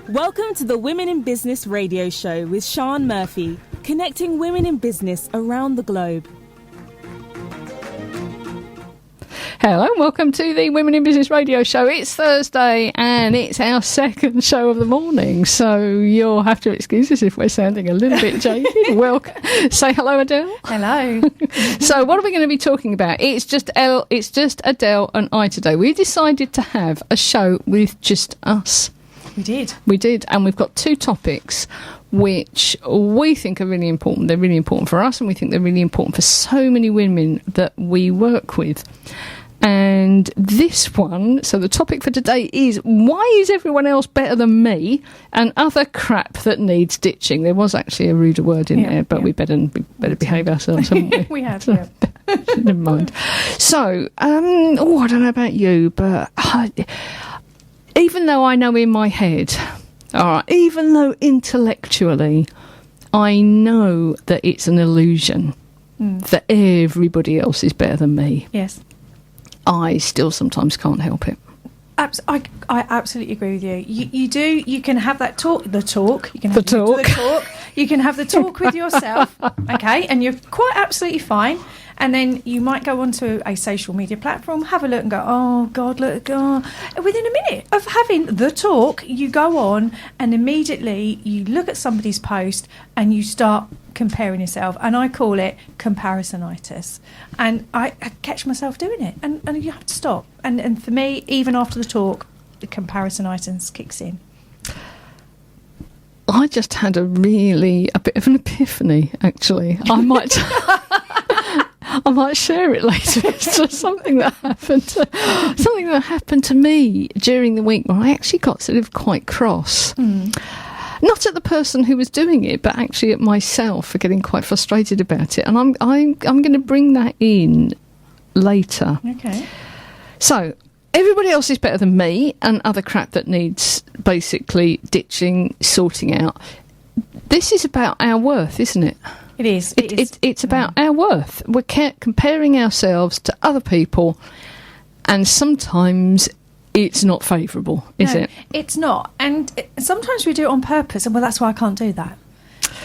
Welcome to the Women in Business radio show with Sian Murphy, connecting women in business around the globe. Hello, welcome to the Women in Business radio show. It's Thursday and it's our second show of the morning, so you'll have to excuse us if we're sounding a little bit jaded. Welcome. Say hello, Adele. Hello. So what are we going to be talking about? It's just Adele and I today. We decided to have a show with just us. We did, and we've got two topics which we think are really important. They're really important for us, and we think they're really important for so many women that we work with. And this one, so the topic for today is, why is everyone else better than me, and other crap that needs ditching. There was actually a ruder word in there, but we better behave ourselves, haven't we? We have, Never mind. So, I don't know about you, but even though I know in my head, even though intellectually I know that it's an illusion, that everybody else is better than me. Yes. I still sometimes can't help it. I absolutely agree with you. You can have that talk. You can have the talk. You can have the talk with yourself, okay, and you're quite absolutely fine. And then you might go onto a social media platform, have a look and go, oh, God, look. Oh. Within a minute of having the talk, you go on and immediately you look at somebody's post and you start comparing yourself. And I call it comparisonitis. And I catch myself doing it. And you have to stop. And for me, even after the talk, the comparisonitis kicks in. I just had a bit of an epiphany, actually. I might share it later. It's just something that happened to me during the week where I actually got sort of quite cross. Not at the person who was doing it, but actually at myself for getting quite frustrated about it. And I'm going to bring that in later. Okay. So everybody else is better than me, and other crap that needs basically ditching, sorting out. This is about our worth, isn't it? It is. It's about our worth. We're comparing ourselves to other people, and sometimes it's not favourable, is it? It's not. And sometimes we do it on purpose, and that's why I can't do that.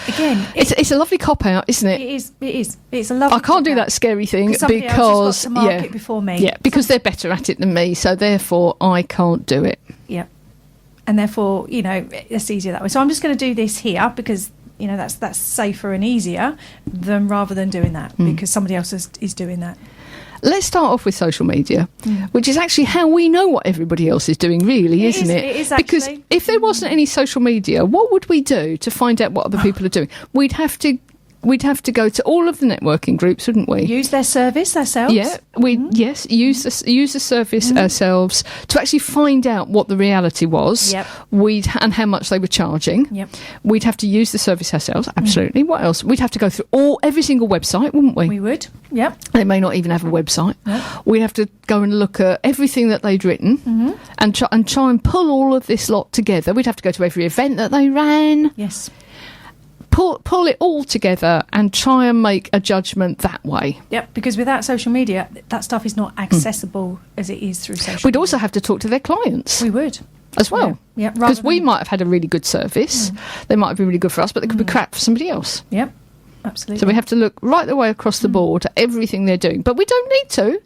Again, it's a lovely cop-out, isn't it? It is. It's a lovely I can't do that scary thing because else has got to mark it before me. Yeah, because they're better at it than me, so therefore I can't do it. Yeah. And therefore, it's easier that way. So I'm just going to do this here because that's safer and easier rather than doing that because somebody else is doing that. Let's start off with social media, which is actually how we know what everybody else is doing, really, isn't it? It is actually. Because if there wasn't any social media, what would we do to find out what other people are doing? We'd have to go to all of the networking groups, wouldn't we? Use their service ourselves. Yeah, use the service ourselves to actually find out what the reality was. Yep. And how much they were charging. Yep. We'd have to use the service ourselves. Absolutely. What else? We'd have to go through every single website, wouldn't we? We would. Yep. They may not even have a website. Yep. We'd have to go and look at everything that they'd written and try and pull all of this lot together. We'd have to go to every event that they ran. Yes. Pull it all together and try and make a judgment that way. Yep, because without social media, that stuff is not accessible as it is through social media. We'd also have to talk to their clients. We would. As well. Yeah. Because we might have had a really good service. They might have been really good for us, but they could be crap for somebody else. Yep, absolutely. So we have to look right the way across the board at everything they're doing. But we don't need to,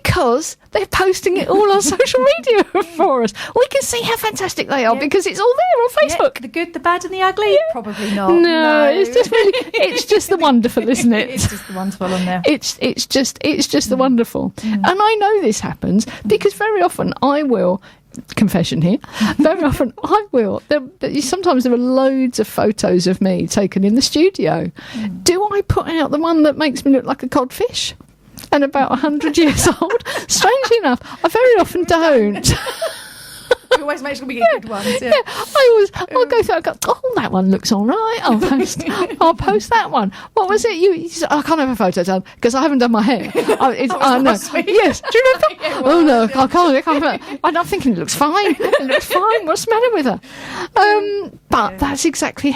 because they're posting it all on social media for us. We can see how fantastic they are because it's all there on Facebook. Yeah, the good, the bad and the ugly? Yeah. Probably not. No, it's just the wonderful, isn't it? It's just the wonderful on there. It's just the wonderful. And I know this happens because very often I will, confession here, very often I will, sometimes there are loads of photos of me taken in the studio. Do I put out the one that makes me look like a codfish and about 100 years old? Strangely enough, I very often don't. You always make sure we get good ones. Yeah. I'll go through. I go, oh, that one looks all right. I'll post that one. What was it? I can't have a photo done because I haven't done my hair. I know. Yes. Do you remember? Yeah, oh no, I can't. I'm not thinking it looks fine. It looks fine. What's the matter with her? But that's exactly.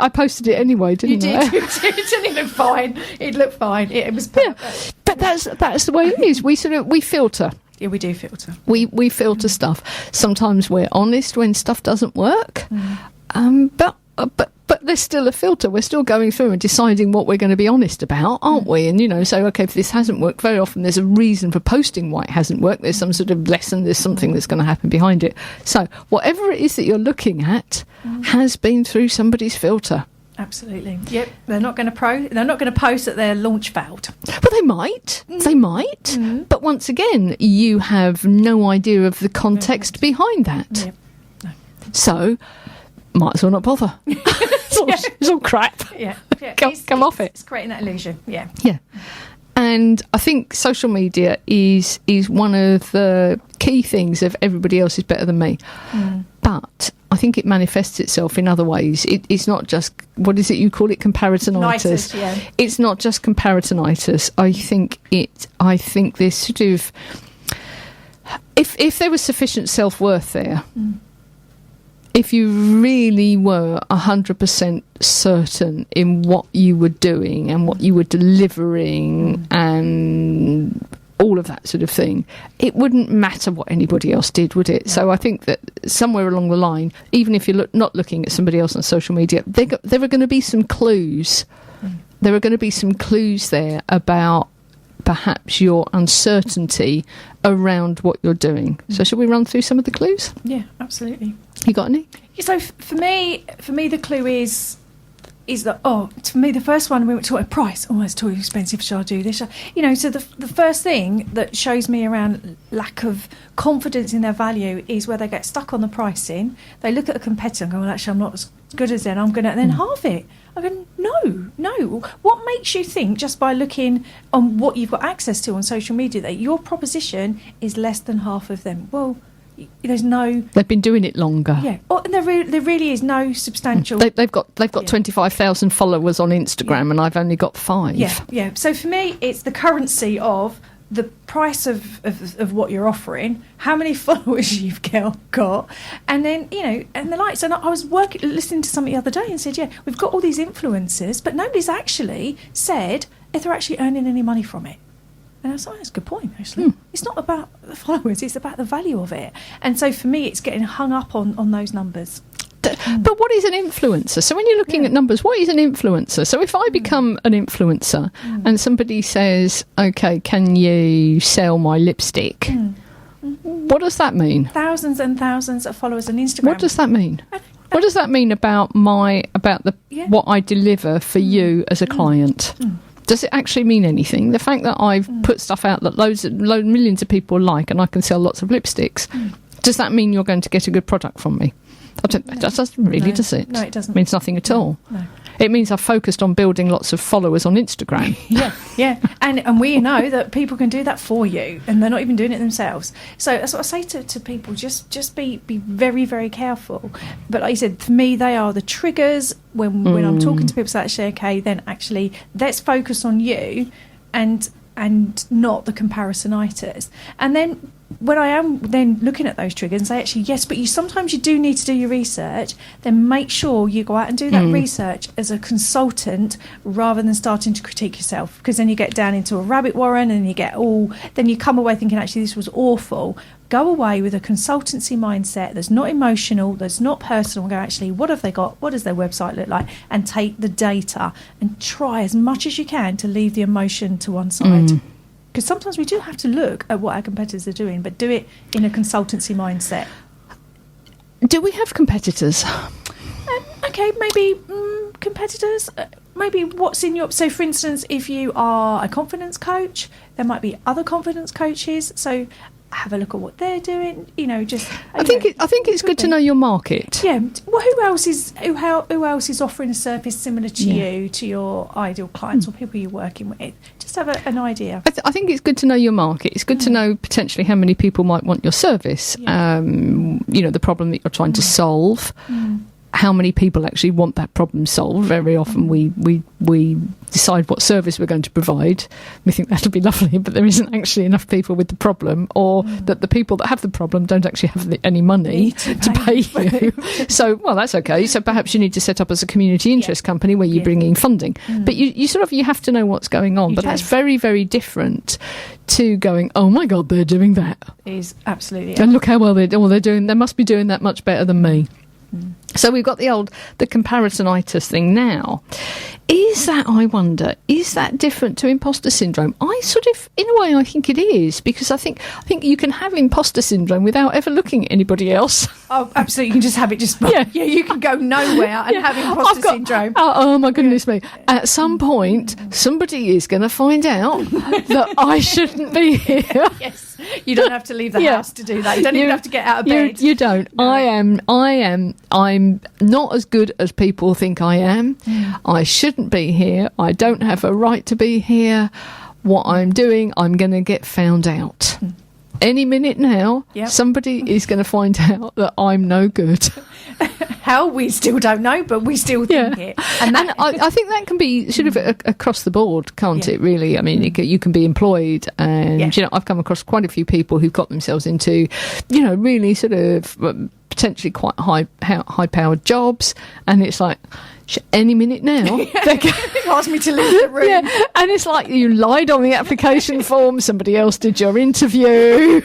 I posted it anyway, didn't I? You did. It looked fine. It looked fine. It was perfect. But that's the way it is. We filter. Yeah, we do filter. We filter stuff. Sometimes we're honest when stuff doesn't work, but there's still a filter. We're still going through and deciding what we're going to be honest about, aren't we? And, say, OK, if this hasn't worked, very often there's a reason for posting why it hasn't worked. There's some sort of lesson, there's something that's going to happen behind it. So whatever it is that you're looking at has been through somebody's filter. Absolutely. Yep. They're not going to post that their launch failed. But they might. They might. But once again, you have no idea of the context behind that. Yep. No. So might as well not bother. It's all crap. Yeah. Come off it. It's creating that illusion. Yeah. Yeah. And I think social media is one of the key things of everybody else is better than me. But I think it manifests itself in other ways. It's not just, what is it you call it, comparisonitis? Yeah. It's not just comparisonitis. I think there's sort of, if there was sufficient self-worth there, if you really were 100% certain in what you were doing and what you were delivering and all of that sort of thing, it wouldn't matter what anybody else did, would it? No. So I think that somewhere along the line, even if you're not looking at somebody else on social media, there are going to be some clues. There are going to be some clues there about perhaps your uncertainty around what you're doing. So shall we run through some of the clues? Yeah, absolutely. You got any? So for me, the clue is that, to me, the first one, we went to a price. Oh, it's too expensive. Shall I do this? So the first thing that shows me around lack of confidence in their value is where they get stuck on the pricing. They look at a competitor and go, well, actually, I'm not as good as them. I'm going to then halve it. I go, no. What makes you think, just by looking on what you've got access to on social media, that your proposition is less than half of them? Well, there's no. They've been doing it longer. Yeah, and there really is no substantial. They've got 25,000 followers on Instagram, and I've only got 5. Yeah. So for me, it's the currency of the price of what you're offering, how many followers you've got, and then and the likes. And I was listening to something the other day and said, yeah, we've got all these influencers, but nobody's actually said if they're actually earning any money from it. And I was like, that's a good point, actually. It's not about the followers, it's about the value of it. And so for me, it's getting hung up on those numbers. But what is an influencer? So when you're looking at numbers, what is an influencer? So if I become an influencer and somebody says, OK, can you sell my lipstick? What does that mean? Thousands and thousands of followers on Instagram. What does that mean? What does that mean about what I deliver for you as a client? Does it actually mean anything? The fact that I've put stuff out that millions of people like and I can sell lots of lipsticks, does that mean you're going to get a good product from me? That doesn't really, does it? No, it doesn't. It means nothing at all. No. It means I've focused on building lots of followers on Instagram. Yeah. And we know that people can do that for you, and they're not even doing it themselves. So that's what I say to people, just be very, very careful. But like you said, for me, they are the triggers when I'm talking to people. So actually, okay, then actually, let's focus on you and not the comparisonitis. And then when I am then looking at those triggers and say, actually, yes, but sometimes you do need to do your research, then make sure you go out and do that research as a consultant rather than starting to critique yourself, because then you get down into a rabbit warren and then you come away thinking, actually, this was awful. Go away with a consultancy mindset that's not emotional, that's not personal, and go, actually, what have they got? What does their website look like? And take the data and try as much as you can to leave the emotion to one side. Because sometimes we do have to look at what our competitors are doing, but do it in a consultancy mindset. Do we have competitors? Okay, maybe competitors. Maybe what's in your... So, for instance, if you are a confidence coach, there might be other confidence coaches. So have a look at what they're doing. I think it's good to know your market. Yeah. Well, who else is offering a service similar to you, to your ideal clients or people you're working with? Just have an idea. I think it's good to know your market. It's good to know potentially how many people might want your service. The problem that you're trying to solve. how many people actually want that problem solved. Very often we decide what service we're going to provide. We think that'll be lovely, but there isn't actually enough people with the problem, or that the people that have the problem don't actually have any money to pay you. So, well, that's okay. So perhaps you need to set up as a community interest company where you bring in funding. But you have to know what's going on. But that's very, very different to going, oh my God, they're doing that. It is absolutely. And look how well they're doing. They must be doing that much better than me. So we've got the comparisonitis thing now. Is that different to imposter syndrome? I sort of, in a way, I think it is, because I think you can have imposter syndrome without ever looking at anybody else. Oh, absolutely. You can just have it you can go nowhere and have imposter syndrome. Oh my goodness me. At some point, somebody is going to find out that I shouldn't be here. Yes. You don't have to leave the house to do that. You don't even have to get out of bed. You don't. No. I'm not as good as people think I am. I shouldn't be here. I don't have a right to be here. What I'm doing, I'm going to get found out. Any minute now, somebody is going to find out that I'm no good. How, we still don't know, but we still think it. And I think that can be sort of across the board, can't it, really? I mean, you can be employed, and, I've come across quite a few people who've got themselves into, really sort of potentially quite high-powered jobs, and it's like, any minute now, they ask me to leave the room. And it's like you lied on the application form, somebody else did your interview.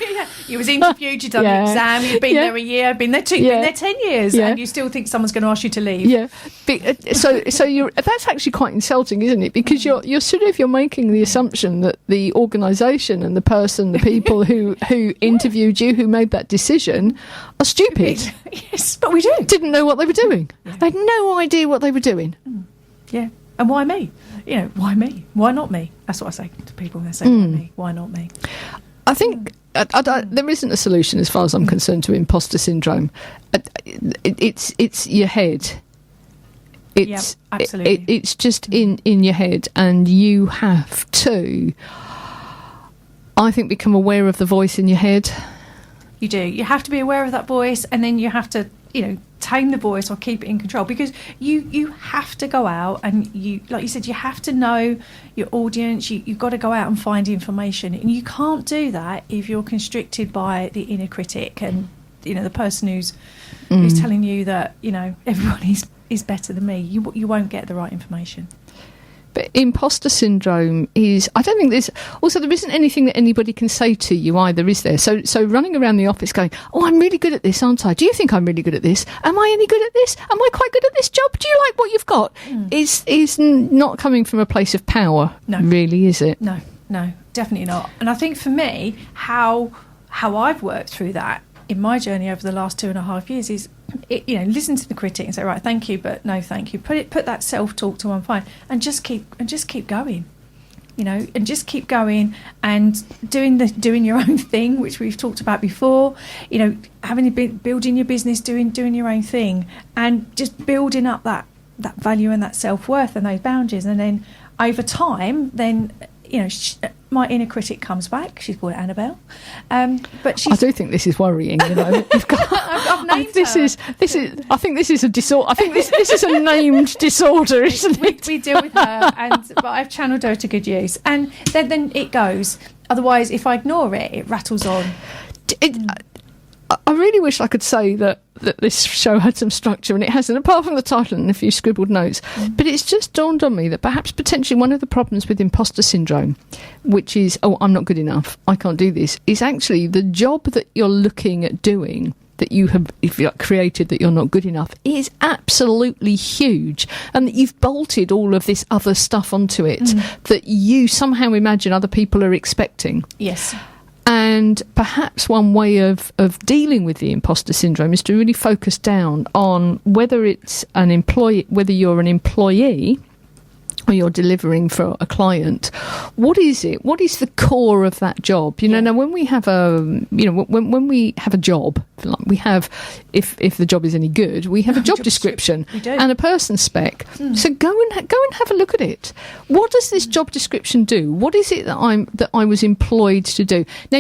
You was interviewed, you'd done the exam, you'd been there a year, been there 2, been there 10 years, and you still think someone's going to ask you to leave. So you're, that's actually quite insulting, isn't it? Because you're making the assumption that the organisation and the people who interviewed you, who made that decision, are stupid. Yes, but we do. Didn't know what they were doing. They had no idea what they were doing. Yeah. And why me? Why me? Why not me? That's what I say to people when they say, why me? Why not me? I think there isn't a solution, as far as I'm concerned, to imposter syndrome. It's your head. Absolutely. It's just in your head, and you have to, I think, become aware of the voice in your head. You do. You have to be aware of that voice, and then you have to, tame the voice or keep it in control, because you have to go out and you, like you said, you have to know your audience. You've got to go out and find information, and you can't do that if you're constricted by the inner critic and the person who's telling you that everyone is better than me. You won't get the right information. But imposter syndrome is, I don't think there isn't anything that anybody can say to you either, is there? So running around the office going, oh, I'm really good at this, aren't I? Do you think I'm really good at this? Am I any good at this? Am I quite good at this job? Do you like what you've got? Is not coming from a place of power, really, is it? No, definitely not. And I think for me, how I've worked through that in my journey over the last 2.5 years is, listen to the critic and say, right, thank you, but no, thank you. Put that self-talk to one side and just keep going, and just keep going and doing your own thing, which we've talked about before. Building your business, doing your own thing, and just building up that value and that self-worth and those boundaries, and then over time, then my inner critic comes back. She's called Annabelle, but I do think this is worrying. You've got, I've named this her. is. I think this is a disorder. I think this is a named disorder, isn't it? We deal with her, but I've channeled her to good use, and then it goes. Otherwise, if I ignore it, it rattles on. I really wish I could say that this show had some structure, and it hasn't, apart from the title and a few scribbled notes. But it's just dawned on me that perhaps potentially one of the problems with imposter syndrome, which is, oh, I'm not good enough, I can't do this, is actually the job that you're looking at doing, that you have, if you created, that you're not good enough, is absolutely huge, and that you've bolted all of this other stuff onto it that you somehow imagine other people are expecting. Yes. And perhaps one way of dealing with the imposter syndrome is to really focus down on whether it's whether you're an employee or you're delivering for a client. What is it? What is the core of that job? Now when we have when we have a job, like we have, if the job is any good, we have a job description and a person spec. So go and have a look at it. What does this job description do? What is it that I was employed to do? Now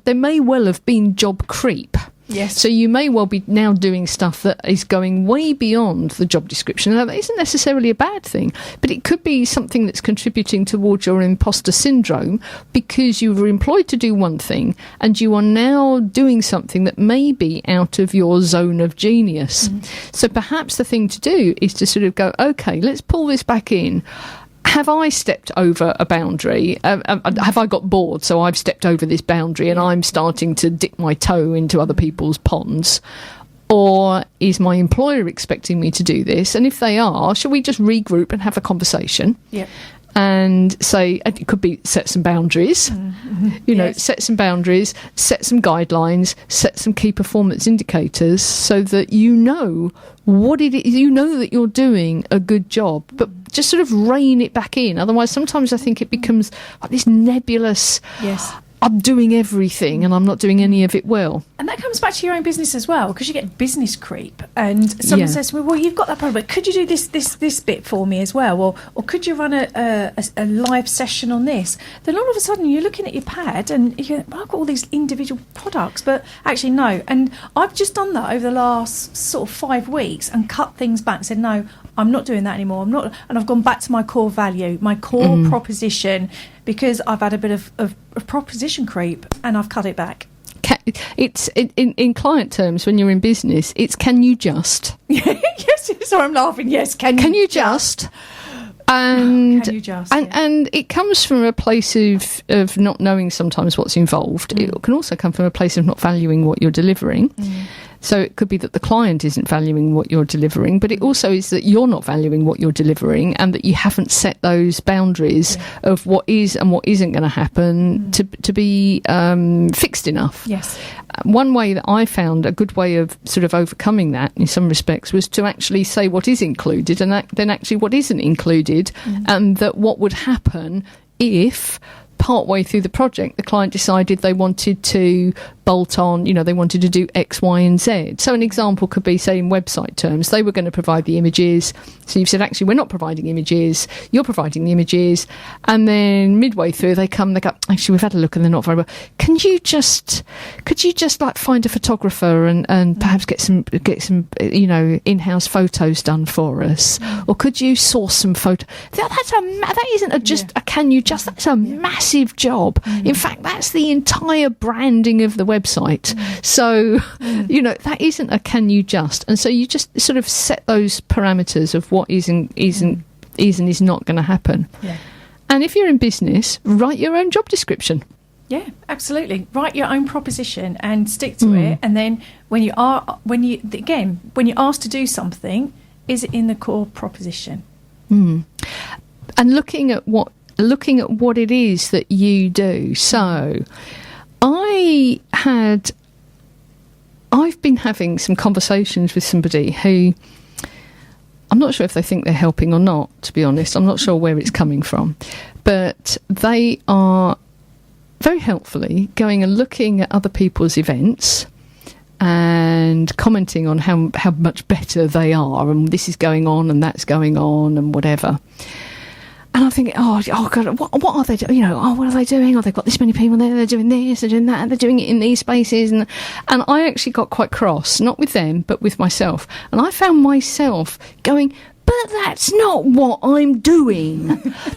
there may well have been job creep. Yes. So you may well be now doing stuff that is going way beyond the job description. Now, that isn't necessarily a bad thing, but it could be something that's contributing towards your imposter syndrome, because you were employed to do one thing and you are now doing something that may be out of your zone of genius. So perhaps the thing to do is to sort of go, okay, let's pull this back in. Have I stepped over a boundary? Have I got bored, so I've stepped over this boundary and I'm starting to dip my toe into other people's ponds? Or is my employer expecting me to do this? And if they are, shall we just regroup and have a conversation? Yeah. And say, it could be set some boundaries, set some boundaries, set some guidelines, set some key performance indicators, so that you know what it is, you know that you're doing a good job, but just sort of rein it back in. Otherwise, sometimes I think it becomes like this nebulous, I'm doing everything and I'm not doing any of it well. And that comes back to your own business as well, because you get business creep, and someone says to me, well, you've got that problem, but could you do this bit for me as well, or could you run a live session on this? Then all of a sudden you're looking at your pad and you go, well, I've got all these individual products, but actually no. And I've just done that over the last sort of 5 weeks and cut things back and said, no, I'm not doing that anymore. I'm not, and I've gone back to my core value, my core proposition, because I've had a bit of proposition creep and I've cut it back. It's in client terms, when you're in business, it's can you just? Yes, sorry, I'm laughing. Yes, can you just? And can you just? And it comes from a place of not knowing sometimes what's involved. It can also come from a place of not valuing what you're delivering. So it could be that the client isn't valuing what you're delivering, but it also is that you're not valuing what you're delivering, and that you haven't set those boundaries of what is and what isn't going to happen to be fixed enough. Yes. One way that I found a good way of sort of overcoming that in some respects was to actually say what is included and then actually what isn't included, and that what would happen if partway through the project the client decided they wanted to bolt on, they wanted to do X, Y and Z. So an example could be, say, in website terms, they were going to provide the images. So you've said, actually, we're not providing images, you're providing the images. And then midway through they go, actually, we've had a look and they're not very well. Could you just like find a photographer and perhaps get some in-house photos done for us? Or could you source some photos? That isn't just a can you just, that's a massive job. In fact, that's the entire branding of the website. So, that isn't a can you just. And so you just sort of set those parameters of what is and is not going to happen. Yeah. And if you're in business, write your own job description. Yeah, absolutely. Write your own proposition and stick to it. And then when you're asked to do something, is it in the core proposition? And looking at what it is that you do. So I've been having some conversations with somebody who, I'm not sure if they think they're helping or not, to be honest. I'm not sure where it's coming from. But they are very helpfully going and looking at other people's events and commenting on how much better they are, and this is going on and that's going on and whatever. And I'm thinking, oh God, what are they doing? What are they doing? Oh, they've got this many people there, they're doing this, they're doing that, they're doing it in these spaces. And I actually got quite cross, not with them, but with myself. And I found myself going, but that's not what I'm doing.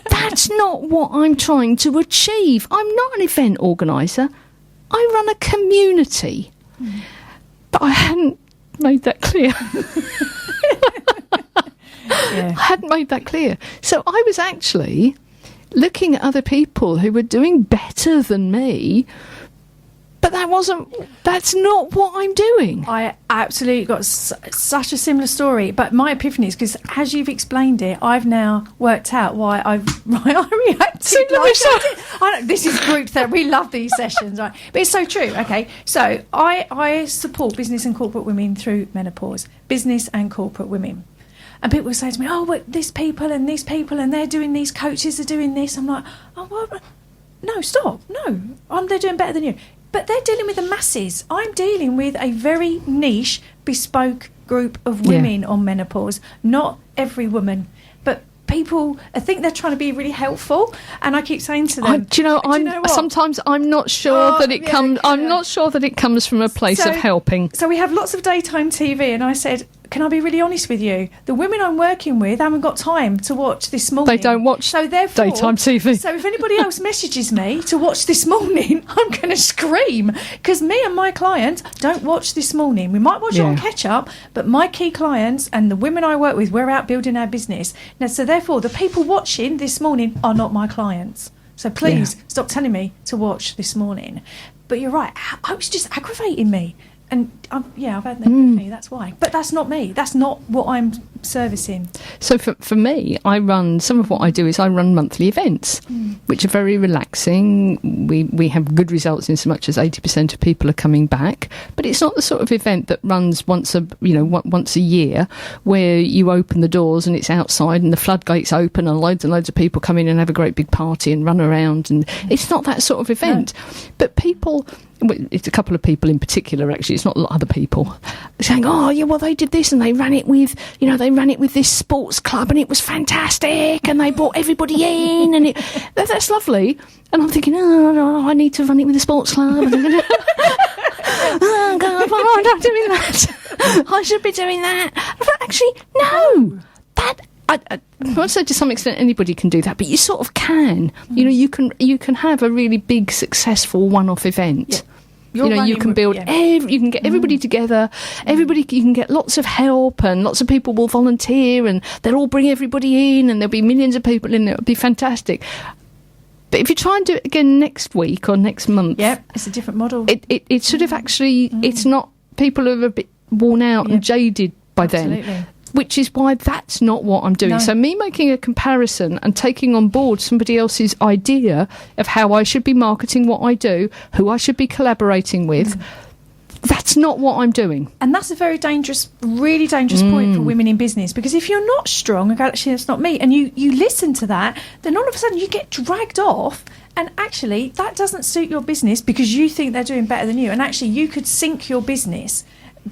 That's not what I'm trying to achieve. I'm not an event organiser. I run a community. But I hadn't made that clear. I hadn't made that clear. So I was actually looking at other people who were doing better than me, but that's not what I'm doing. I absolutely got such a similar story, but my epiphany is because as you've explained it, I've now worked out why I reacted like this is group therapy. We love these sessions, right? But it's so true. Okay, so I support business and corporate women through menopause, business and corporate women. And people say to me, oh, well, these people, and they're doing these, coaches are doing this. I'm like, oh, well, no, stop. No, they're doing better than you. But they're dealing with the masses. I'm dealing with a very niche, bespoke group of women on menopause. Not every woman, but people think they're trying to be really helpful, and I keep saying to them, sometimes I'm not sure that it comes. I'm not sure that it comes from a place of helping. So we have lots of daytime TV, and I said, can I be really honest with you? The women I'm working with haven't got time to watch This Morning. They don't watch daytime TV. So if anybody else messages me to watch This Morning, I'm going to scream, because me and my clients don't watch This Morning. We might watch it on catch up, but my key clients and the women I work with, we're out building our business. Now, so therefore, the people watching This Morning are not my clients. So please stop telling me to watch This Morning. But you're right. It was just aggravating me. And I've had that epiphany, that's why. But that's not me. That's not what I'm servicing. So for me, some of what I do is I run monthly events, which are very relaxing. We have good results in so much as 80% of people are coming back. But it's not the sort of event that runs once a year, where you open the doors and it's outside and the floodgates open and loads of people come in and have a great big party and run around. And it's not that sort of event. No. But people... It's a couple of people in particular, actually. It's not a lot of other people saying, they did this and they ran it with this sports club and it was fantastic and they brought everybody in and that's lovely. And I'm thinking, I need to run it with the sports club. Oh God, why am I not doing that? I should be doing that. But actually, no. I won't say to some extent anybody can do that, but you sort of can. You can have a really big, successful one-off event. Yeah. You can build. You can get everybody together. You can get lots of help, and lots of people will volunteer, and they'll all bring everybody in, and there'll be millions of people in there. It'll be fantastic. But if you try and do it again next week or next month, it's a different model. It sort of actually, it's not. People are a bit worn out and jaded by then. Which is why that's not what I'm doing. No. So me making a comparison and taking on board somebody else's idea of how I should be marketing what I do, who I should be collaborating with, that's not what I'm doing. And that's a very dangerous, really dangerous point for women in business, because if you're not strong and go, actually, that's not me, and you listen to that, then all of a sudden you get dragged off, and actually that doesn't suit your business because you think they're doing better than you, and actually you could sink your business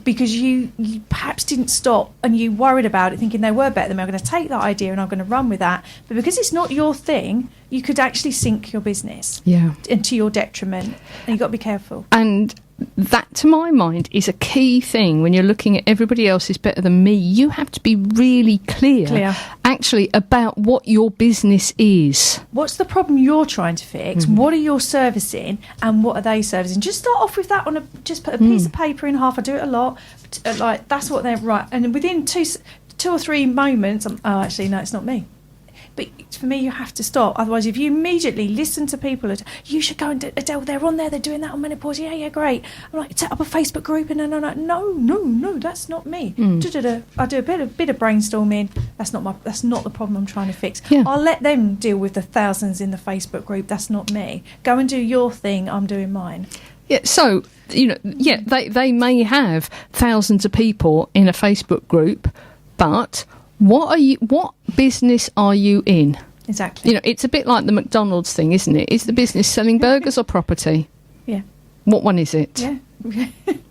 because you perhaps didn't stop and you worried about it, thinking they were better than me. I'm going to take that idea and I'm going to run with that. But because it's not your thing, you could actually sink your business and to your detriment. And you've got to be careful. And that, to my mind, is a key thing when you're looking at everybody else is better than me. You have to be really clear actually about what your business is. What's the problem you're trying to fix? What are you servicing and what are they servicing? Just start off with that just put a piece of paper in half. I do it a lot. Like, that's what they're right. And within two or three moments, actually, no, it's not me. But for me, you have to stop. Otherwise, if you immediately listen to people, you should go and Adelle, they're on there, they're doing that on menopause. Yeah, great. I'm like, set up a Facebook group, and no, that's not me. I do a bit of brainstorming. That's not the problem I'm trying to fix. Yeah. I'll let them deal with the thousands in the Facebook group. That's not me. Go and do your thing. I'm doing mine. Yeah. So they may have thousands of people in a Facebook group, but what business are you in? Exactly. It's a bit like the McDonald's thing, isn't it? Is the business selling burgers or property? Yeah. What one is it? Yeah.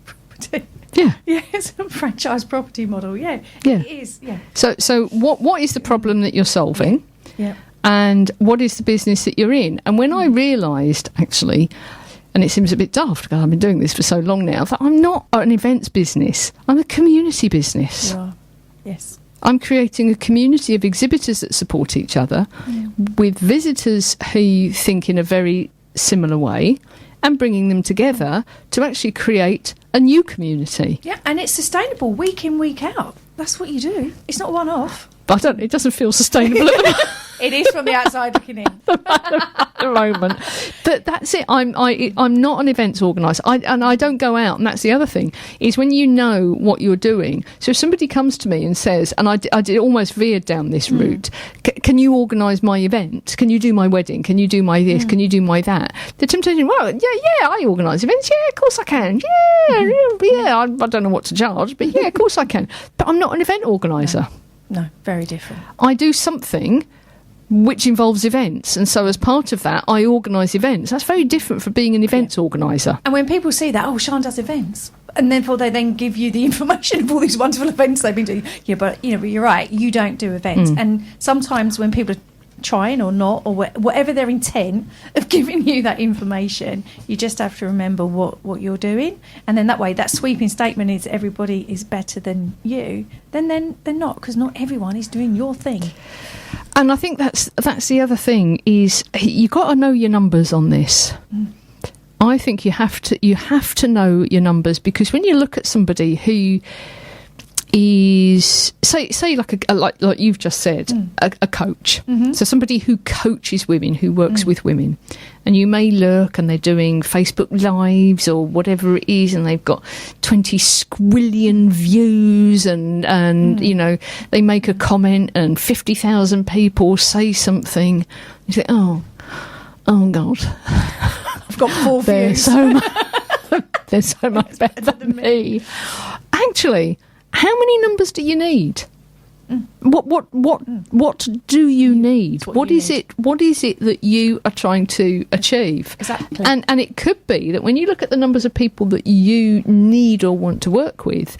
Property. Yeah. Yeah, it's a franchise property model. Yeah. It is. Yeah. So what is the problem that you're solving? Yeah. And what is the business that you're in? And when I realised, actually, and it seems a bit daft because I've been doing this for so long now, that I'm not an events business. I'm a community business. You are. Yes. I'm creating a community of exhibitors that support each other with visitors who think in a very similar way and bringing them together to actually create a new community. Yeah, and it's sustainable week in, week out. That's what you do. It's not one-off. But it doesn't feel sustainable at the moment. It is from the outside looking in. At the moment. But that's it. I'm not an events organiser. And I don't go out. And that's the other thing, is when you know what you're doing. So if somebody comes to me and says, and I did almost veered down this route, can you organise my event? Can you do my wedding? Can you do my this? Can you do my that? The temptation, well, yeah, I organise events. Yeah, of course I can. Yeah. I don't know what to charge, but yeah, of course I can. But I'm not an event organiser. No, very different. I do something which involves events, and so as part of that I organise events. That's very different from being an events organiser. And when people see that, Sian does events, And therefore they then give you the information of all these wonderful events they've been doing. Yeah, but you're right, you don't do events. And sometimes when people are trying or not, or whatever their intent of giving you that information, you just have to remember what you're doing. And then that way, that sweeping statement is everybody is better than you, then they're not, because not everyone is doing your thing. And I think that's the other thing, is you got to know your numbers on this. I think you have to know your numbers, because when you look at somebody who is say like you've just said, a coach, so somebody who coaches women, who works with women, and you may look and they're doing Facebook lives or whatever it is, and they've got 20 squillion views, and you know, they make a comment and 50,000 people say something. You think, oh God, I've got 4 views. They're so much better than me. Actually, how many numbers do you need? What do you need? What is it that you are trying to achieve? Exactly. And it could be that when you look at the numbers of people that you need or want to work with,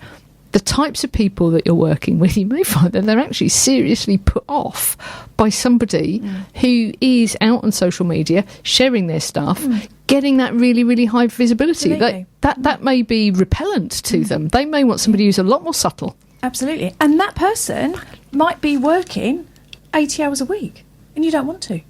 the types of people that you're working with, you may find that they're actually seriously put off by somebody who is out on social media, sharing their stuff, getting that really, really high visibility. That may be repellent to them. They may want somebody who's a lot more subtle. Absolutely. And that person might be working 80 hours a week, and you don't want to.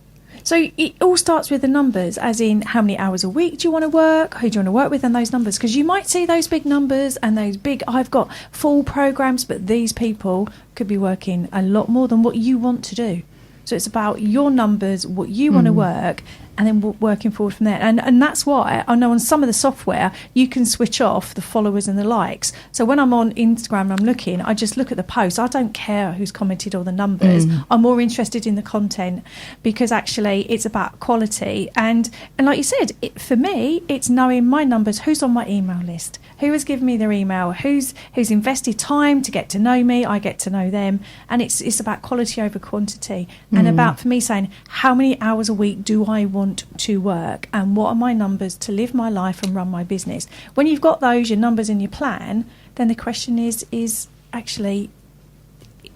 So it all starts with the numbers, as in how many hours a week do you want to work, who do you want to work with, and those numbers. Because you might see those big numbers and those big, I've got full programs, but these people could be working a lot more than what you want to do. So it's about your numbers, what you want to work, and then working forward from there. And that's why I know on some of the software, you can switch off the followers and the likes. So when I'm on Instagram and I'm looking, I just look at the posts. I don't care who's commented or the numbers. I'm more interested in the content, because actually it's about quality. And like you said, for me, it's knowing my numbers, who's on my email list, who has given me their email, who's invested time to get to know me, I get to know them. And it's about quality over quantity. And about, for me, saying how many hours a week do I want to work, and what are my numbers to live my life and run my business. When you've got those, your numbers in your plan, then the question is actually,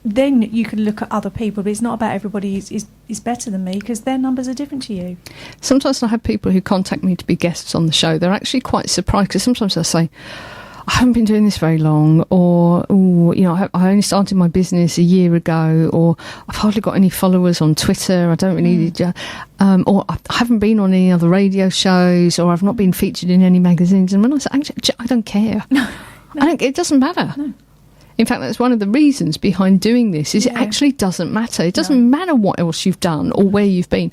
then you can look at other people, but it's not about everybody is better than me, because their numbers are different to you. Sometimes I have people who contact me to be guests on the show. They're actually quite surprised, because sometimes they'll say, I haven't been doing this very long, or you know, I only started my business a year ago, or I've hardly got any followers on Twitter, I don't really, or I haven't been on any other radio shows, or I've not been featured in any magazines. And when I say, actually, I don't care. No. It doesn't matter. No. In fact, that's one of the reasons behind doing this, is it actually doesn't matter. It doesn't matter what else you've done or where you've been.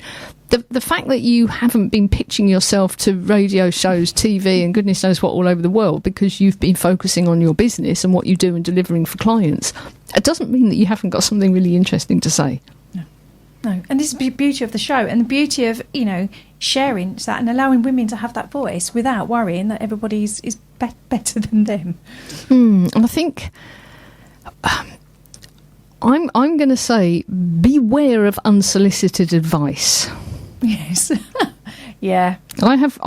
The fact that you haven't been pitching yourself to radio shows, TV, and goodness knows what all over the world, because you've been focusing on your business and what you do and delivering for clients, it doesn't mean that you haven't got something really interesting to say. No. And this is the beauty of the show, and the beauty of, you know, sharing that and allowing women to have that voice without worrying that everybody is better than them. And I think I'm going to say, beware of unsolicited advice. Yes. Yeah. I have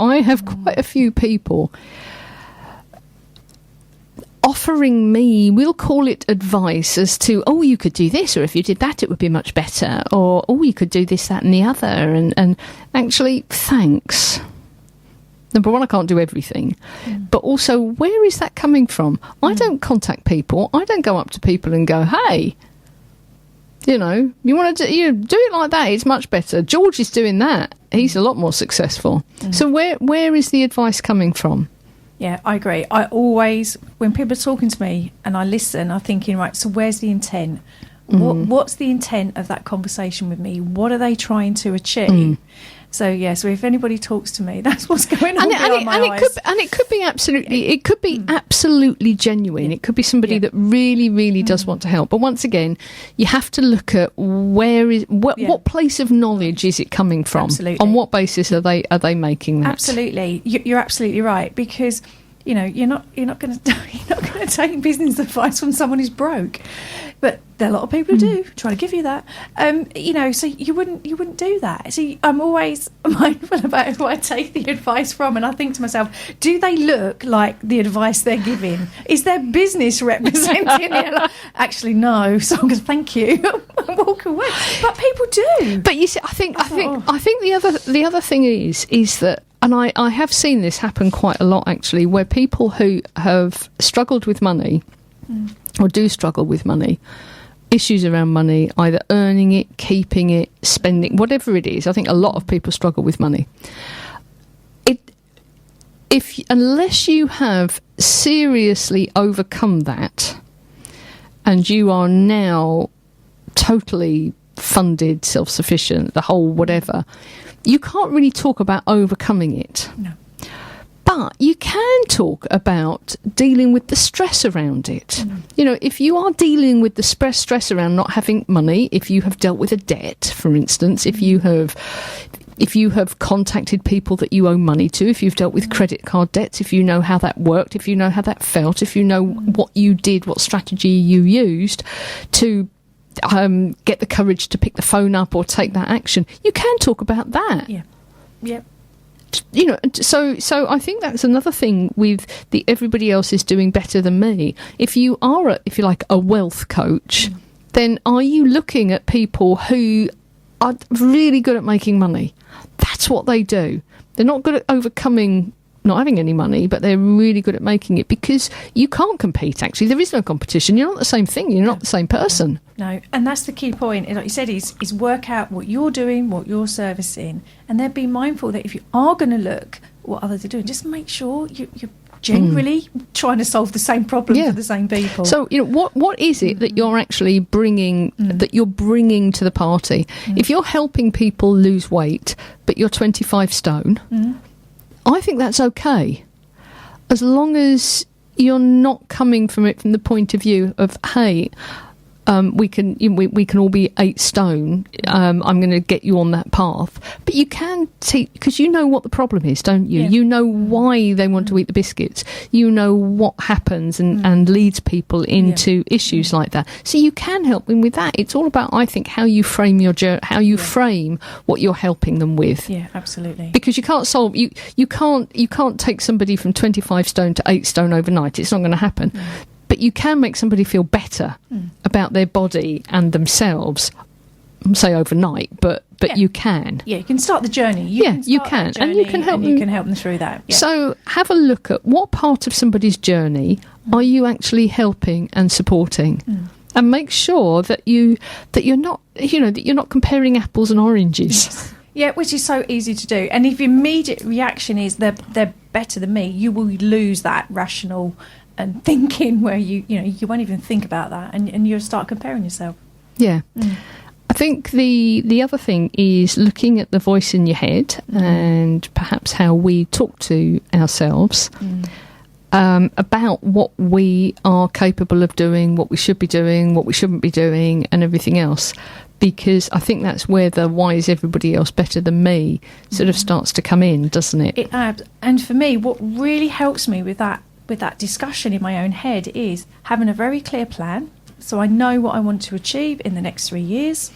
quite a few people offering me, we'll call it advice, as to, oh, you could do this, or if you did that, it would be much better, or, oh, you could do this, that, and the other. And actually, thanks. Number one, I can't do everything. But also, where is that coming from? I don't contact people. I don't go up to people and go, hey, you know, you want to do it like that, it's much better. George is doing that. He's a lot more successful. So where is the advice coming from? Yeah, I agree. I always, when people are talking to me and I listen, I'm thinking, right, so where's the intent? What's the intent of that conversation with me? What are they trying to achieve? So so if anybody talks to me, that's what's going on. It could be absolutely genuine. It could be somebody that really, really does want to help. But once again, you have to look at what place of knowledge is it coming from? Absolutely. On what basis are they making that? Absolutely, you're absolutely right, because you're not going to take business advice from someone who's broke. But there are a lot of people who do try to give you that. So you wouldn't do that. So I'm always mindful about who I take the advice from, and I think to myself, do they look like the advice they're giving? Is their business representing it? Like, actually, no. So I'm going to thank you and walk away. But people do. But you see, I think the other thing is that, and I have seen this happen quite a lot actually, where people who have struggled with money or do struggle with money, issues around money, either earning it, keeping it, spending, whatever it is. I think a lot of people struggle with money. Unless you have seriously overcome that and you are now totally funded, self-sufficient, the whole whatever, you can't really talk about overcoming it. No. But you can talk about dealing with the stress around it. If you are dealing with the stress around not having money, if you have dealt with a debt, for instance, if you have contacted people that you owe money to, if you've dealt with credit card debts, if you know how that worked, if you know how that felt, if you know what you did, what strategy you used to get the courage to pick the phone up or take that action, you can talk about that. Yeah. So I think that's another thing with the everybody else is doing better than me. If you are, if you like, a wealth coach, then are you looking at people who are really good at making money? That's what they do. They're not good at overcoming not having any money, but they're really good at making it, because you can't compete, actually. There is no competition. You're not the same thing. You're not the same person. No, and that's the key point. Like you said, is work out what you're doing, what you're servicing, and then be mindful that if you are going to look what others are doing, just make sure you're generally trying to solve the same problem for the same people. So, what is it that you're actually bringing, that you're bringing to the party? If you're helping people lose weight, but you're 25 stone, I think that's okay, as long as you're not coming from it from the point of view of, hey, we can all be 8 stone. I'm going to get you on that path. But you can teach, because you know what the problem is, don't you? Yeah. You know why they want to eat the biscuits. You know what happens and leads people into issues like that. So you can help them with that. It's all about, I think, how you frame your how you frame what you're helping them with. Yeah, absolutely. Because you can't solve you can't take somebody from 25 stone to 8 stone overnight. It's not going to happen. But you can make somebody feel better about their body and themselves, say overnight, but you can. Yeah, you can start the journey. You can. And you can help them. You can help them through that. Yeah. So have a look at what part of somebody's journey are you actually helping and supporting, and make sure that you're not comparing apples and oranges. Yes. Yeah, which is so easy to do. And if your immediate reaction is they're better than me, you will lose that rational and thinking where you won't even think about that, and you'll start comparing yourself. Yeah. I think the other thing is looking at the voice in your head and perhaps how we talk to ourselves about what we are capable of doing, what we should be doing, what we shouldn't be doing, and everything else. Because I think that's where the why is everybody else better than me sort of starts to come in, doesn't it? It adds. And for me, what really helps me with that discussion in my own head is having a very clear plan, so I know what I want to achieve in the next 3 years.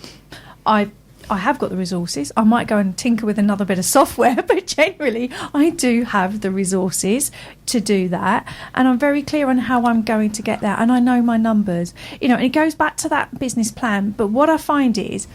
I have got the resources. I might go and tinker with another bit of software, but generally I do have the resources to do that, and I'm very clear on how I'm going to get there, and I know my numbers. And it goes back to that business plan. But what I find is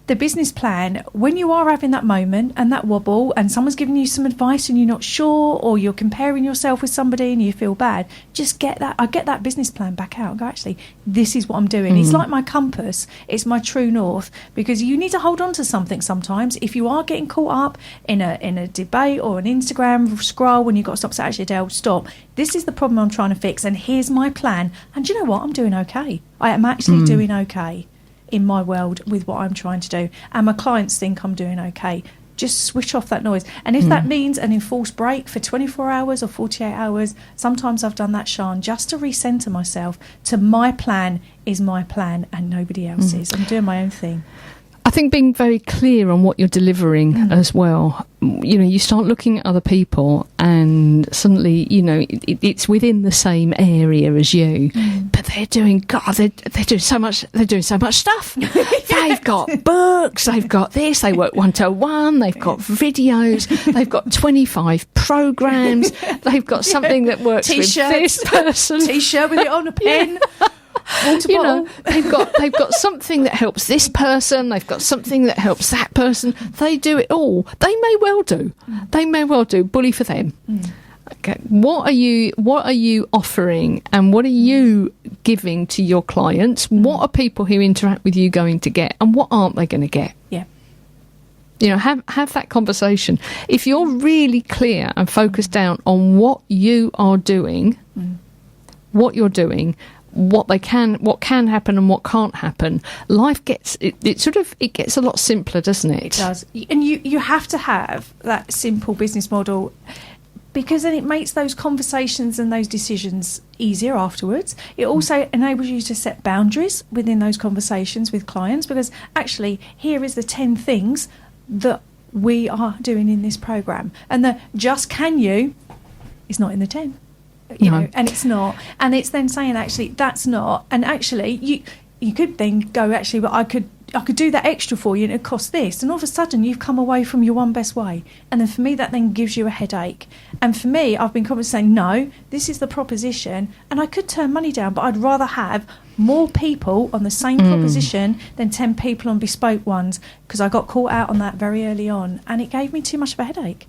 the business plan, when you are having that moment and that wobble and someone's giving you some advice and you're not sure, or you're comparing yourself with somebody and you feel bad, just get that business plan back out and go, actually, this is what I'm doing. It's like my compass. It's my true north, because you need to hold on to something sometimes. If you are getting caught up in a debate or an Instagram scroll when you've got to stop, say, actually, Adele, stop. This is the problem I'm trying to fix, and here's my plan. And do you know what? I'm doing okay. I am actually doing okay in my world with what I'm trying to do, and my clients think I'm doing okay. Just switch off that noise. And if that means an enforced break for 24 hours or 48 hours, sometimes I've done that, Sian, just to recenter myself to my plan is my plan and nobody else's. I'm doing my own thing. I think being very clear on what you're delivering as well. You know, you start looking at other people and suddenly, you know, it's within the same area as you, but they're doing so much stuff. They've got books, they've got this, they work one-to-one, they've got videos, they've got 25 programs, they've got something that works with this person. T-shirt with it on, a pen. You know, they've got something that helps this person, they've got something that helps that person. They do it all. They may well do. Bully for them. Okay. What are you offering, and what are you giving to your clients? What are people who interact with you going to get, and what aren't they going to get? Yeah. You know, have that conversation. If you're really clear and focused down on what you are doing, what you're doing, what can happen and what can't happen, life gets it gets a lot simpler, doesn't it? It does. And you have to have that simple business model, because then it makes those conversations and those decisions easier afterwards. It also enables you to set boundaries within those conversations with clients, because actually here is the 10 things that we are doing in this program, and the just can you is not in the 10. You know, and it's not, and it's then saying actually that's not, and actually you could then go, actually, but I could do that extra for you and it costs this, and all of a sudden you've come away from your one best way, and then for me that then gives you a headache. And for me, I've been constantly saying no, this is the proposition, and I could turn money down, but I'd rather have more people on the same proposition than 10 people on bespoke ones, because I got caught out on that very early on, and it gave me too much of a headache.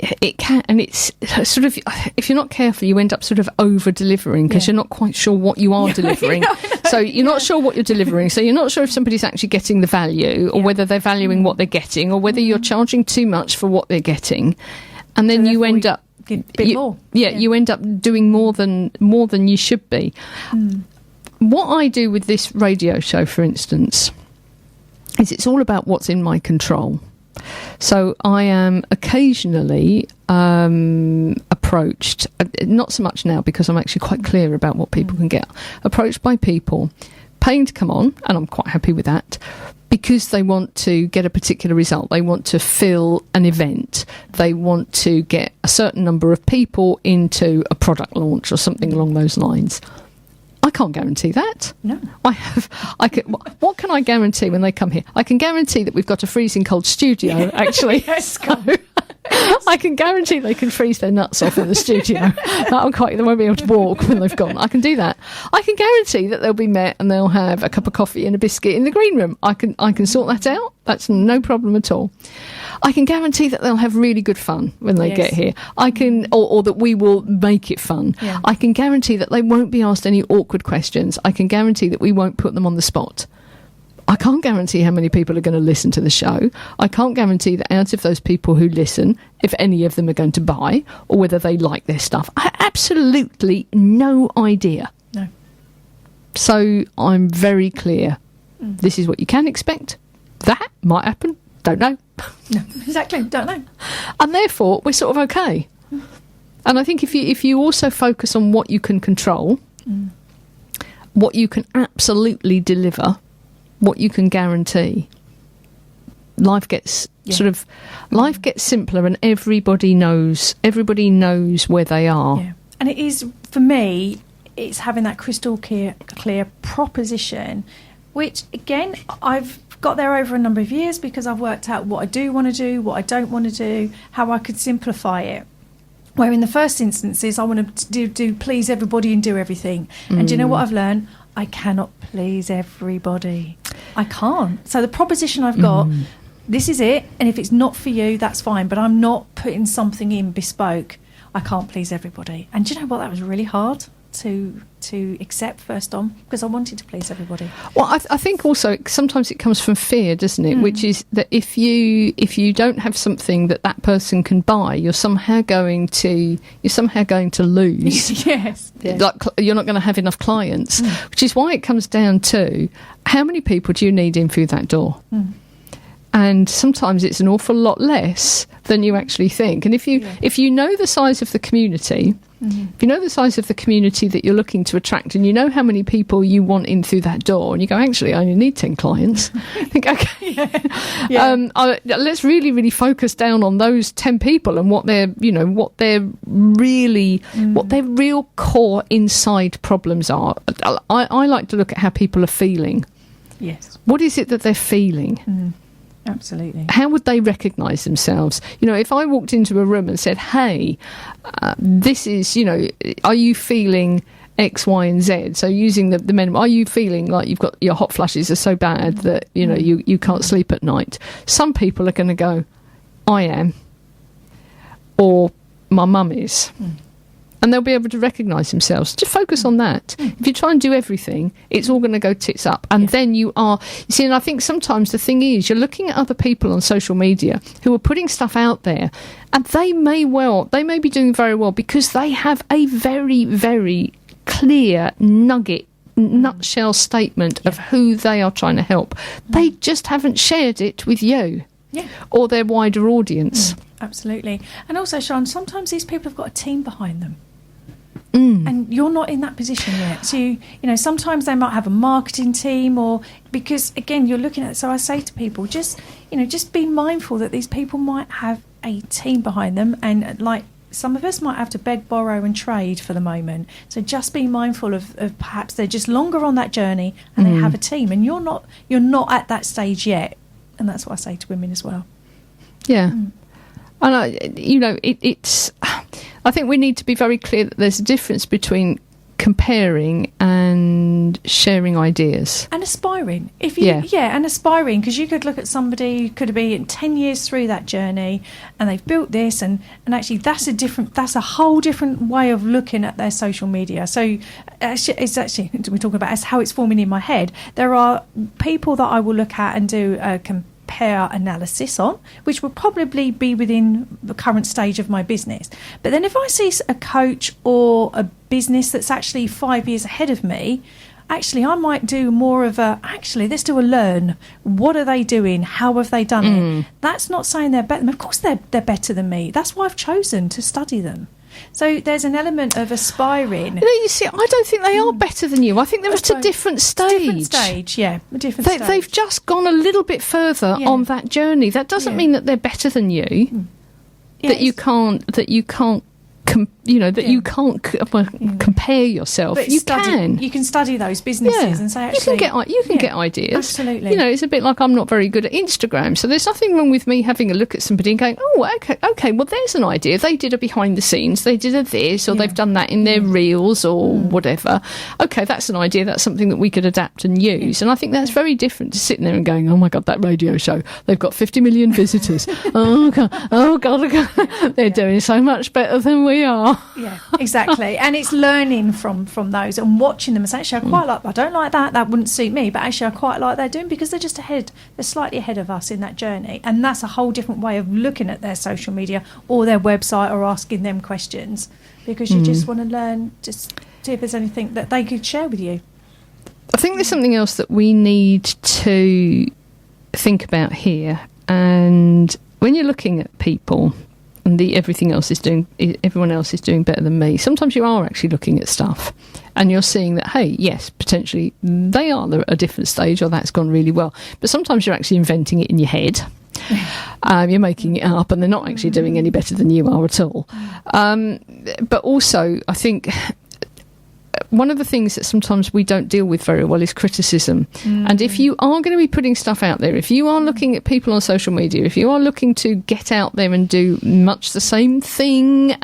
It can, and it's sort of, if you're not careful, you end up sort of over delivering, because you're not quite sure what you are delivering. So you're not sure what you're delivering, so you're not sure if somebody's actually getting the value, or whether they're valuing what they're getting, or whether you're charging too much for what they're getting, and then you end up you end up doing more than you should be. What I do with this radio show, for instance, is it's all about what's in my control. So I am occasionally approached, not so much now because I'm actually quite clear about what people can get, approached by people paying to come on, and I'm quite happy with that, because they want to get a particular result. They want to fill an event. They want to get a certain number of people into a product launch or something along those lines. I can't guarantee that. No. What can I guarantee when they come here? I can guarantee that we've got a freezing cold studio, actually. Yes. I can guarantee they can freeze their nuts off in the studio. They won't be able to walk when they've gone. I can do that. I can guarantee that they'll be met and they'll have a cup of coffee and a biscuit in the green room. I can sort that out. That's no problem at all. I can guarantee that they'll have really good fun when they get here. I can, or that we will make it fun. Yeah. I can guarantee that they won't be asked any awkward questions. I can guarantee that we won't put them on the spot. I can't guarantee how many people are going to listen to the show. I can't guarantee that out of those people who listen, if any of them are going to buy, or whether they like their stuff. I have absolutely no idea. No. So I'm very clear. This is what you can expect. That might happen. Don't know. No, exactly. Don't know. And therefore, we're sort of okay. And I think if you also focus on what you can control, what you can absolutely deliver, what you can guarantee, life gets life gets simpler, and everybody knows where they are. Yeah. And it is, for me, it's having that crystal clear proposition, which again I've got there over a number of years, because I've worked out what I do want to do, what I don't want to do, how I could simplify it. Where in the first instances I want to do please everybody and do everything. And do you know what I've learned? I cannot please everybody. I can't. So the proposition I've got, this is it, and if it's not for you, that's fine, but I'm not putting something in bespoke. I can't please everybody. And do you know what? That was really hard to accept first on, because I wanted to please everybody. Well, I think also sometimes it comes from fear, doesn't it? Which is that if you don't have something that person can buy, you're somehow going to lose. Yes. Like you're not going to have enough clients, which is why it comes down to how many people do you need in through that door. And sometimes it's an awful lot less than you actually think. And if you know the size of the community, If you know the size of the community that you're looking to attract, and you know how many people you want in through that door, and you go, actually, I only need 10 clients. I think, okay, let's really, really focus down on those 10 people and what their real core inside problems are. I like to look at how people are feeling. Yes. What is it that they're feeling? Absolutely. How would they recognise themselves? If I walked into a room and said, hey, this is, are you feeling X, Y and Z? So using the men, are you feeling like you've got your hot flushes are so bad that, you can't sleep at night? Some people are going to go, I am, or my mum is. And they'll be able to recognise themselves. Just focus on that. If you try and do everything, it's all going to go tits up. And then and I think sometimes the thing is, you're looking at other people on social media who are putting stuff out there, and they may be doing very well because they have a very, very clear nutshell statement of who they are trying to help. They just haven't shared it with you or their wider audience. Absolutely. And also, Sian, sometimes these people have got a team behind them. And you're not in that position yet. So, sometimes they might have a marketing team, or because, again, you're looking at. So I say to people, just be mindful that these people might have a team behind them, and like some of us might have to beg, borrow and trade for the moment. So just be mindful of perhaps they're just longer on that journey and they have a team, and you're not at that stage yet. And that's what I say to women as well. Yeah. And it's. I think we need to be very clear that there's a difference between comparing and sharing ideas and aspiring. And aspiring, because you could look at somebody who could be 10 years through that journey, and they've built this, and actually that's a whole different way of looking at their social media. So it's actually we're talking about as how it's forming in my head. There are people that I will look at and do a compare analysis on, which will probably be within the current stage of my business. But then if I see a coach or a business that's actually 5 years ahead of me, actually I might do more of let's do a learn. What are they doing? How have they done it? That's not saying they're better. Of course they're better than me. That's why I've chosen to study them. So there's an element of aspiring. You see, I don't think they are better than you. I think they're at a different stage. Different stage, yeah. A different stage. They've just gone a little bit further on that journey. That doesn't mean that they're better than you. That you can't compare yourself. But you can study those businesses and say, actually, you can get ideas. Absolutely. It's a bit like I'm not very good at Instagram, so there's nothing wrong with me having a look at somebody and going, oh, okay, well, there's an idea. They did a behind the scenes, they did a this, or they've done that in their reels or whatever. Okay, that's an idea. That's something that we could adapt and use. And I think that's very different to sitting there and going, oh my God, that radio show, they've got 50 million visitors. oh God, they're doing so much better than we are. Yeah, exactly. And it's learning from those and watching them and saying, actually, I don't like that wouldn't suit me, but actually I quite like they're doing, because they're just ahead, they're slightly ahead of us in that journey. And that's a whole different way of looking at their social media or their website, or asking them questions, because you just want to learn, just see if there's anything that they could share with you. I think there's something else that we need to think about here. And when you're looking at people, and everyone else is doing better than me, sometimes you are actually looking at stuff and you're seeing that, hey, yes, potentially they are at a different stage, or that's gone really well. But sometimes you're actually inventing it in your head. You're making it up, and they're not actually doing any better than you are at all. But also, I think one of the things that sometimes we don't deal with very well is criticism. And if you are going to be putting stuff out there, if you are looking at people on social media, if you are looking to get out there and do much the same thing,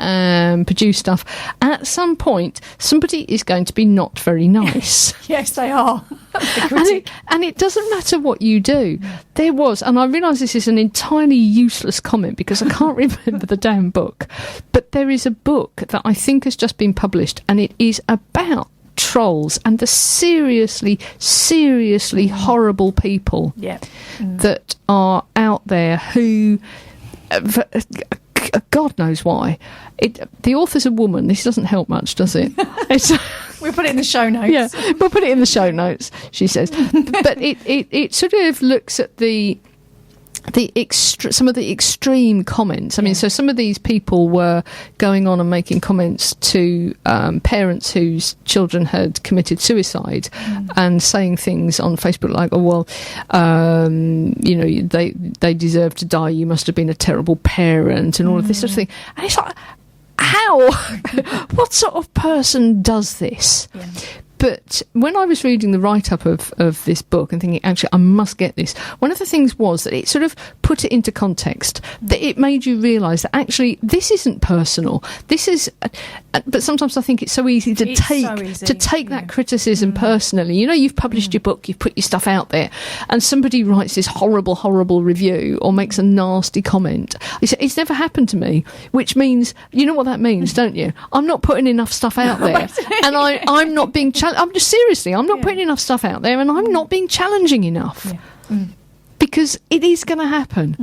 produce stuff, at some point somebody is going to be not very nice. Yes, they are. And it doesn't matter what you do. There was, and I realise this is an entirely useless comment because I can't remember the damn book, but there is a book that I think has just been published, and it is about trolls and the seriously horrible people that are out there who, God knows why. The author's a woman. This doesn't help much, does it? We'll put it in the show notes. Yeah, we'll put it in the show notes, she says. But it sort of looks at the some of the extreme comments. I mean, so some of these people were going on and making comments to parents whose children had committed suicide and saying things on Facebook like, "Oh well, they deserve to die. You must have been a terrible parent," and all of this sort of thing. And it's like, how? What sort of person does this? Yeah. But when I was reading the write-up of this book and thinking, actually, I must get this, one of the things was that it sort of put it into context, that it made you realise that actually this isn't personal. This is... but sometimes I think it's so easy to take that criticism personally. You know, you've published your book, you've put your stuff out there, and somebody writes this horrible, horrible review or makes a nasty comment. It's never happened to me, which means... You know what that means, don't you? I'm not putting enough stuff out there, and I'm not being... I'm just seriously, I'm not putting enough stuff out there, and I'm not being challenging enough because it is going to happen.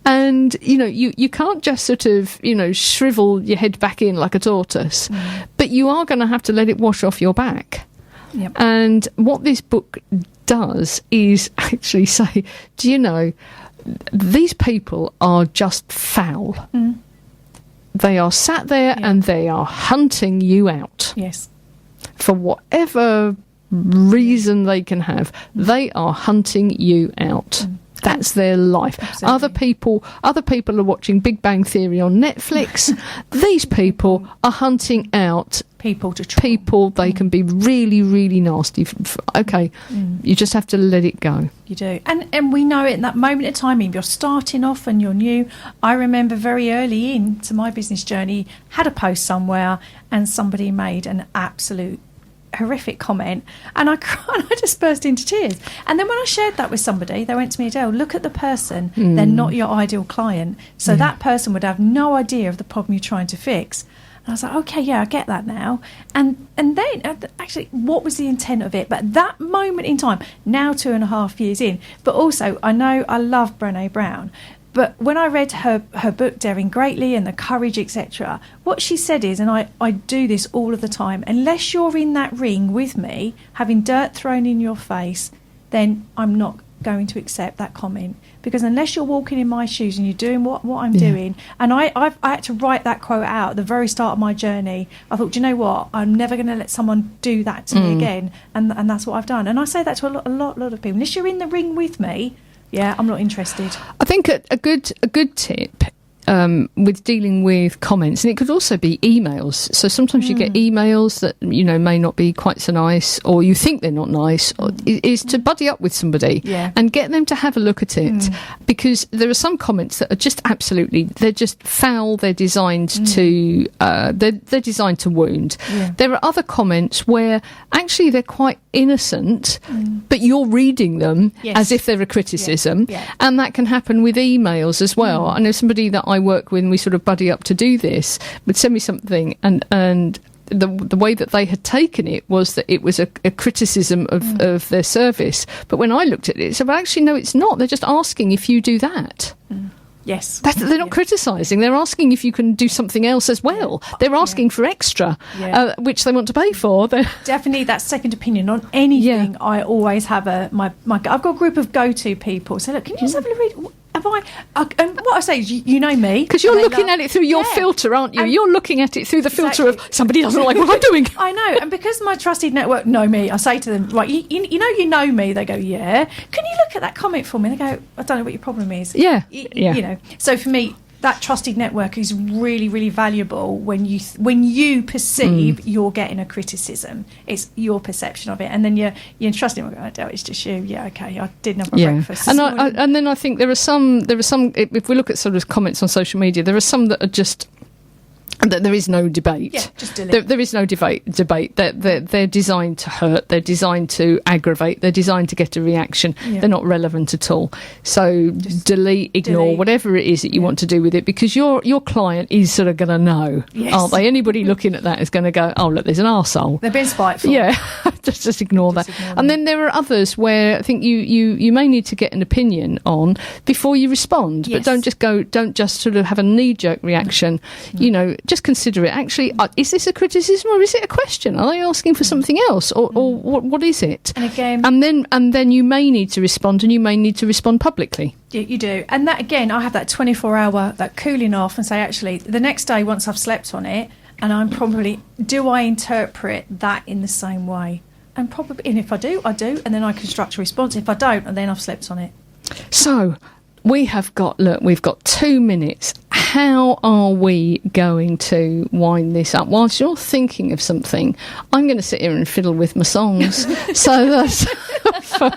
And you can't just sort of shrivel your head back in like a tortoise, but you are going to have to let it wash off your back. Yep. And what this book does is actually say, do you know, these people are just foul. They are sat there and they are hunting you out. Yes. For whatever reason they can have, they are hunting you out. That's their life. Absolutely. Other people are watching Big Bang Theory on Netflix. These people are hunting out people they can be really, really nasty. Okay, you just have to let it go. You do. And we know it in that moment in time, if you're starting off and you're new. I remember very early into my business journey, had a post somewhere and somebody made an absolute horrific comment, and I cried. I just burst into tears. And then when I shared that with somebody, they went to me, "Adelle, look at the person. They're not your ideal client, so that person would have no idea of the problem you're trying to fix." And I was like, okay, yeah, I get that now. And then actually, what was the intent of it? But that moment in time, now 2.5 years in, but also I know I love Brené Brown. But when I read her book, Daring Greatly, and the courage, etc., what she said is, and I do this all of the time, unless you're in that ring with me, having dirt thrown in your face, then I'm not going to accept that comment. Because unless you're walking in my shoes and you're doing what I'm doing, and I had to write that quote out at the very start of my journey. I thought, do you know what? I'm never going to let someone do that to me again. And that's what I've done. And I say that to a lot of people. Unless you're in the ring with me, I'm not interested. I think a good tip with dealing with comments, and it could also be emails. So sometimes you get emails that may not be quite so nice, or you think they're not nice, or is to buddy up with somebody and get them to have a look at it, because there are some comments that are just they're just foul. They're designed to they're designed to wound. There are other comments where actually they're quite innocent, but you're reading them as if they're a criticism, and that can happen with emails as well. I know somebody that I work with, and we sort of buddy up to do this, would send me something, and the way that they had taken it was that it was a criticism of their service. But when I looked at it, it's well, actually, no, it's not. They're just asking if you do that. Yes. They're not criticising. They're asking if you can do something else as well. They're asking for extra, which they want to pay for. Definitely that second opinion on anything. Yeah. I always have I've got a group of go-to people. So look, can you just have a read? And what I say is, you know me. Because you're looking at it through your filter, aren't you? And you're looking at it through the filter of somebody doesn't like what I'm doing. I know. And because my trusted network know me, I say to them, right, you know me. They go, yeah. Can you look at that comment for me? They go, I don't know what your problem is. Yeah. So for me, that trusted network is really, really valuable when you perceive you're getting a criticism. It's your perception of it, and then you're trusting. Adelle, it's just you. Yeah, okay. I didn't have my breakfast. And then I think there are some. If we look at sort of comments on social media, there are some that are just. There is no debate. Yeah, just delete. There is no debate. They're designed to hurt. They're designed to aggravate. They're designed to get a reaction. Yeah. They're not relevant at all. So just delete, ignore, whatever it is that you want to do with it, because your client is sort of going to know, aren't they? Anybody looking at that is going to go, oh, look, there's an arsehole. They're being spiteful. Yeah, just ignore that. And then there are others where I think you may need to get an opinion on before you respond. Yes. But don't just sort of have a knee-jerk reaction. You know, just consider it. Actually, is this a criticism or is it a question? Are they asking for something else, or what is it? And again, and then you may need to respond, and you may need to respond publicly. you do. And that, again, I have that 24-hour, that cooling off, and say, actually, the next day, once I've slept on it, and I'm probably, do I interpret that in the same way? And probably, and if I do, I do, and then I construct a response. If I don't, and then I've slept on it. So we've got 2 minutes. How are we going to wind this up? Whilst you're thinking of something, I'm going to sit here and fiddle with my songs. So that's for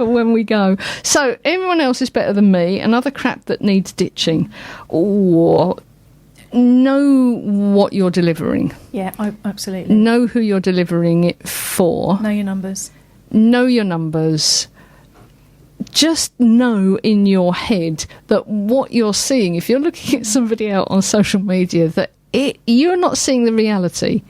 when we go. So everyone else is better than me. Another crap that needs ditching. Know what you're delivering. Yeah, absolutely. Know who you're delivering it for. Know your numbers. Know your numbers. Just know in your head that what you're seeing, if you're looking at somebody out on social media, that you're not seeing the reality.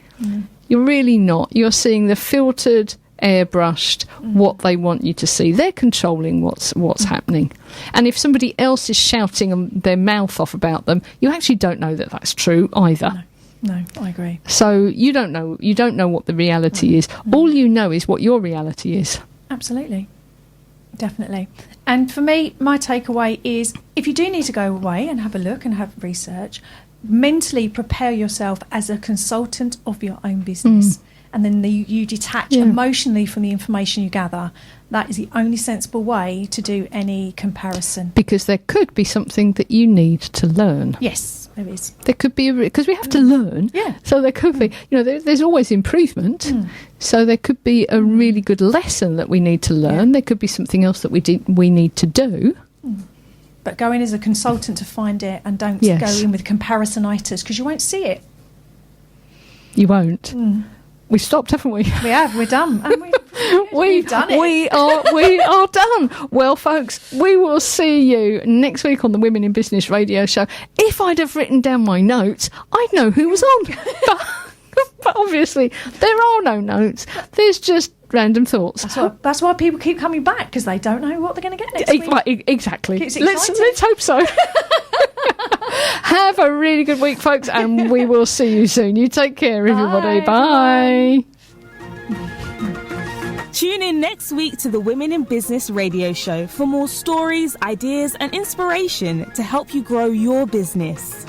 You're really not. You're seeing the filtered, airbrushed, what they want you to see. They're controlling what's happening. And if somebody else is shouting their mouth off about them, you actually don't know that that's true either. No, I agree. So you don't know what the reality is. All you know is what your reality is. Absolutely. Definitely. And for me, my takeaway is, if you do need to go away and have a look and have research, mentally prepare yourself as a consultant of your own business. And then you detach emotionally from the information you gather. That is the only sensible way to do any comparison. Because there could be something that you need to learn. Yes, there is. There could be, because we have to learn. Yeah. So there could be, there's always improvement. So there could be a really good lesson that we need to learn. There could be something else that we need to do. But go in as a consultant to find it, and don't go in with comparisonitis, because you won't see it. You won't. We stopped, haven't we? We have. We're done. And we've done it. We are done. Well, folks, we will see you next week on the Women in Business radio show. If I'd have written down my notes, I'd know who was on. But obviously, there are no notes. There's just random thoughts. That's why people keep coming back, because they don't know what they're going to get next week. Exactly. Let's hope so. Have a really good week, folks, and we will see you soon. You take care, everybody. Bye. Tune in next week to the Women in Business radio show for more stories, ideas, and inspiration to help you grow your business.